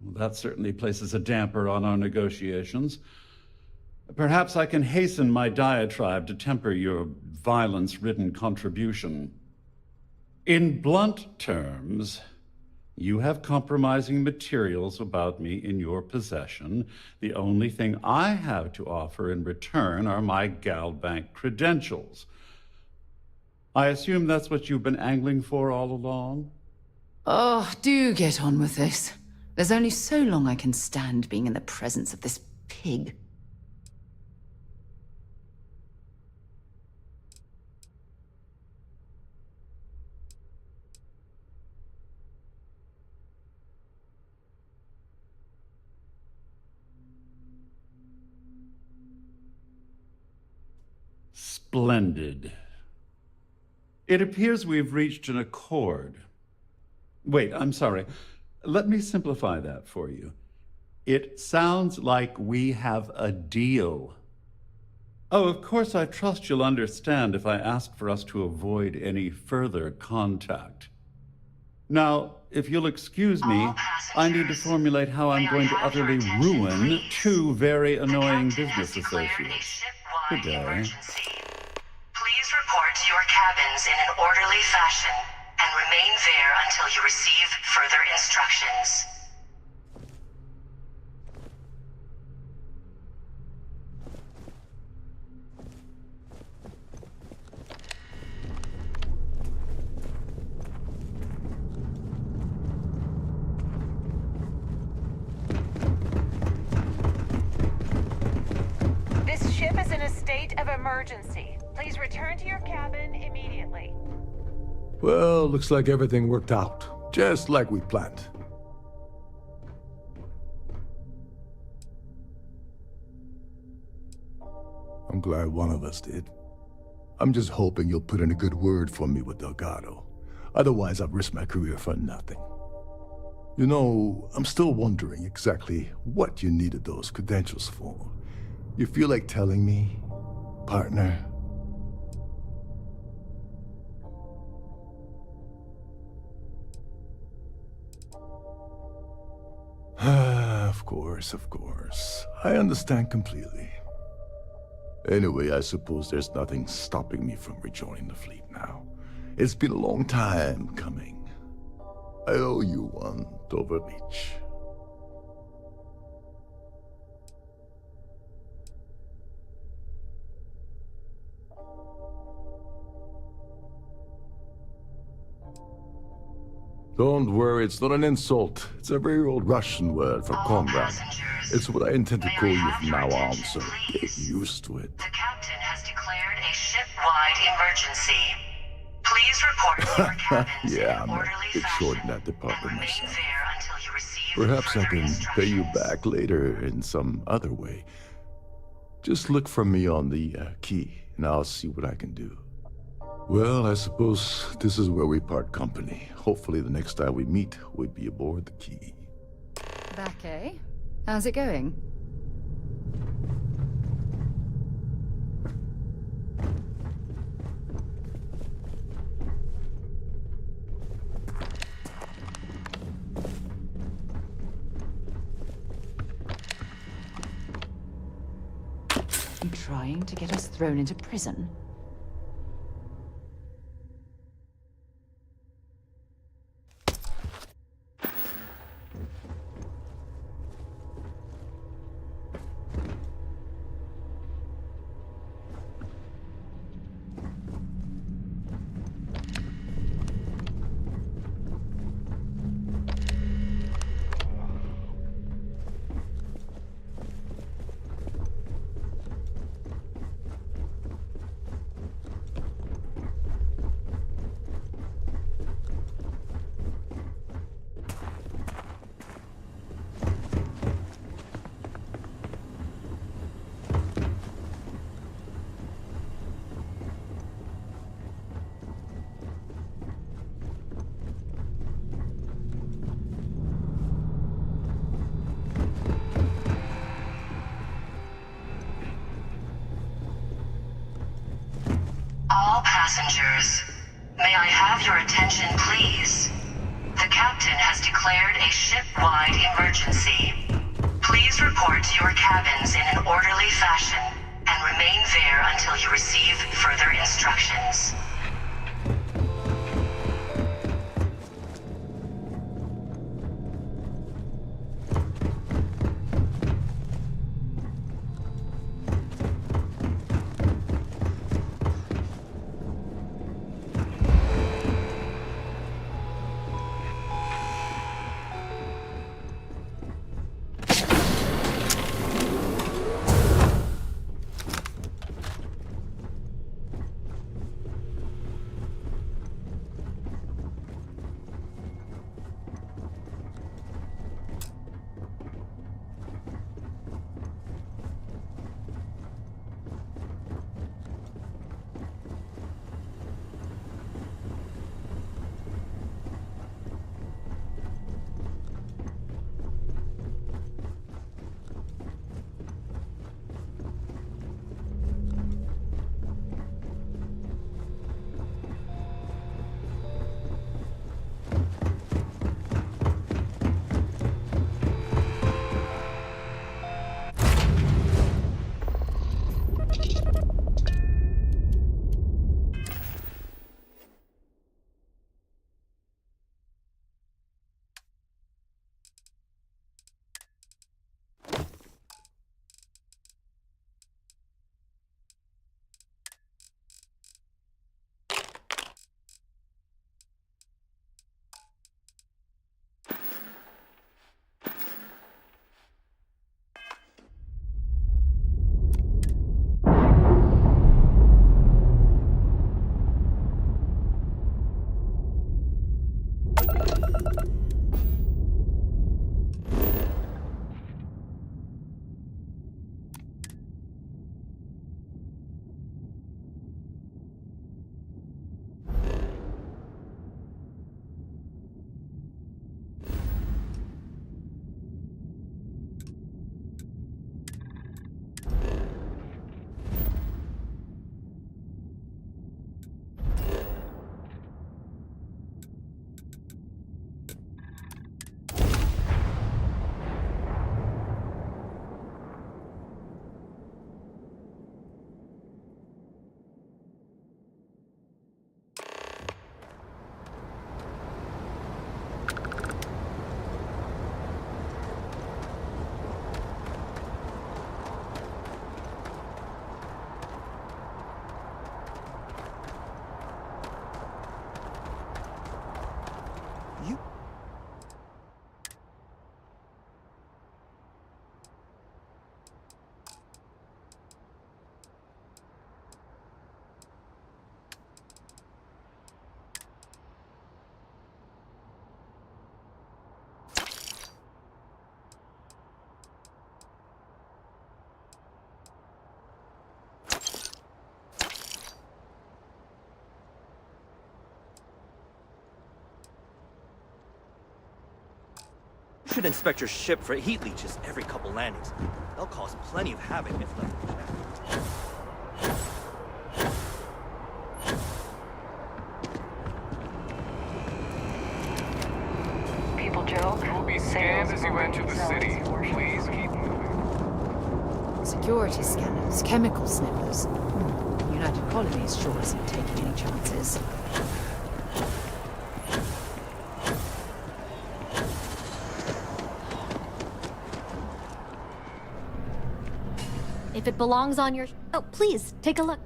Well, that certainly places a damper on our negotiations. Perhaps I can hasten my diatribe to temper your violence-ridden contribution. In blunt terms, you have compromising materials about me in your possession. The only thing I have to offer in return are my Galbank credentials. I assume that's what you've been angling for all along? Oh, do get on with this. There's only so long I can stand being in the presence of this pig. Splendid. It appears we've reached an accord. Wait, I'm sorry. Let me simplify that for you. It sounds like we have a deal. Oh, of course, I trust you'll understand if I ask for us to avoid any further contact. Now, if you'll excuse me, I need to formulate how I'm going to utterly ruin two very annoying business associates. Good day. Please report to your cabins in an orderly fashion and remain there until you receive further instructions. This ship is in a state of emergency. Please return to your cabin immediately. Well, looks like everything worked out, just like we planned. I'm glad one of us did. I'm just hoping you'll put in a good word for me with Delgado. Otherwise, I've risked my career for nothing. You know, I'm still wondering exactly what you needed those credentials for. You feel like telling me, partner? Of course. I understand completely. Anyway, I suppose there's nothing stopping me from rejoining the fleet now. It's been a long time coming. I owe you one, Doverbeach. Don't worry, it's not an insult. It's a very old Russian word for comrade. It's what I intend to call you from now on, so get used to it. The captain has declared a ship-wide emergency. Please report to your cabins Yeah, in I'm an orderly a bit fashion short in that department and remain myself. there until you receive Perhaps I further can pay you instructions. back later in some other way. Just look for me on the key, and I'll see what I can do. Well, I suppose this is where we part company. Hopefully the next time we meet, we'll be aboard the key. Back, eh? How's it going? You trying to get us thrown into prison? has declared a ship-wide emergency. Please report to your cabins in an orderly fashion and remain there until you receive further instructions. You should inspect your ship for heat leeches every couple landings. They'll cause plenty of havoc if left unchecked. People joke. You will be scanned as you enter the city. Please keep moving. Security scanners, chemical sniffers. United Colonies sure isn't taking any chances. If it belongs on your... Oh, please, take a look.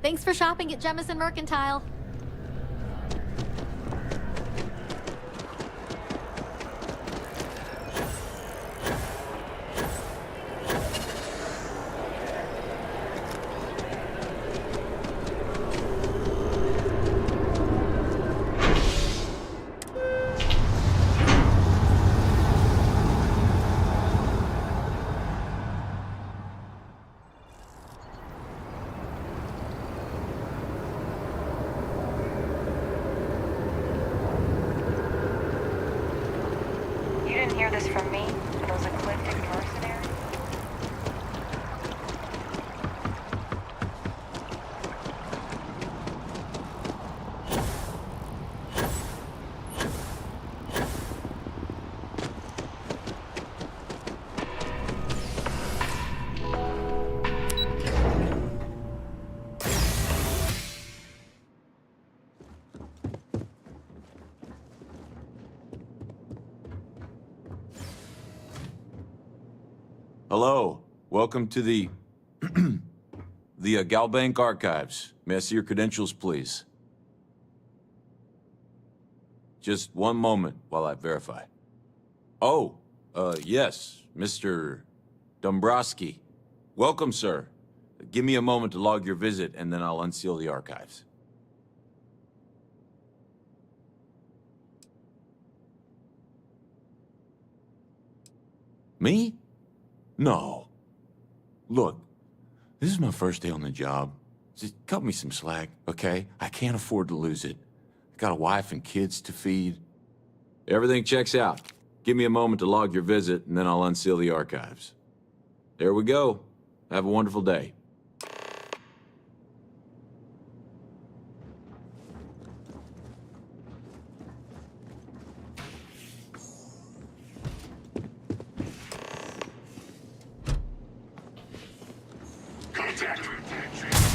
Thanks for shopping at Jemison Mercantile. You didn't hear this from me, those ecliptic mercenaries? Hello. Welcome to the Galbank Archives. May I see your credentials, please? Just one moment while I verify. Oh, yes, Mr. Dombrowski. Welcome, sir. Give me a moment to log your visit, and then I'll unseal the archives. Me? No. Look, this is my first day on the job. Just cut me some slack, okay? I can't afford to lose it. I got a wife and kids to feed. Everything checks out. Give me a moment to log your visit, and then I'll unseal the archives. There we go. Have a wonderful day. Contact.